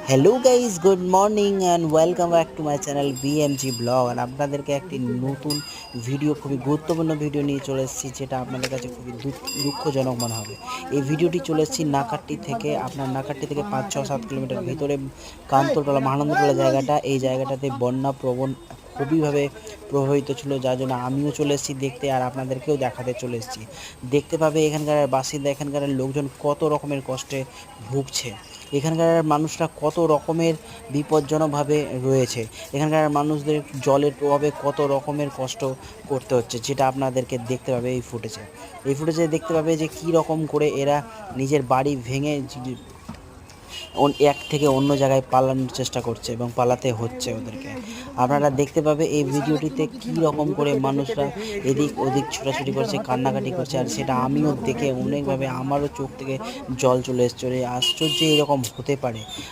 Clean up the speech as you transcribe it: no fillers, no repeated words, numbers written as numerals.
Hello guys, good morning and welcome back to my channel BMG blog. আর আপনাদেরকে একটি নতুন ভিডিও, খুবই গুরুত্বপূর্ণ ভিডিও নিয়ে চলে এসেছি, যেটা আপনাদের কাছে খুবই দুঃখজনক মনে হবে। এই ভিডিওটি চলে এসেছি নাকাট্টি থেকে। আপনার নাকাট্টি থেকে 5-6-7 কিলোমিটার ভিতরে কান্তরতলা মহানন্দতলা জায়গাটা, এই জায়গাটাতে বন্যা প্রবণ খুবইভাবে প্রভাবিত ছিল, যার জন্য আমিও চলে এসেছি দেখতে, আর আপনাদেরকেও দেখাতে চলে এসেছি। দেখতে পাবে এখানকার বাসিন্দা, এখানকার লোকজন কত রকমের কষ্টে ভুগছে, এখানকার মানুষরা কত রকমের বিপজ্জনকভাবে রয়েছে, এখানকার মানুষদের জলের প্রভাবে কত রকমের কষ্ট করতে হচ্ছে, যেটা আপনাদেরকে দেখতে পাবে এই ফুটেজে দেখতে পাবে যে কী রকম করে এরা নিজের বাড়ি ভেঙে এক থেকে অন্য জায়গায় পালানোর চেষ্টা করছে এবং পালাতে হচ্ছে ওদেরকে। আপনারা দেখতে পাবে এই ভিডিওটিতে কী রকম করে মানুষরা এদিক ওদিক ছোটাছুটি করছে, কান্নাকাটি করছে, আর সেটা আমিও দেখে অনেকভাবে আমারও চোখ থেকে জল চলে এসছে। আশ্চর্য এরকম হতে পারে।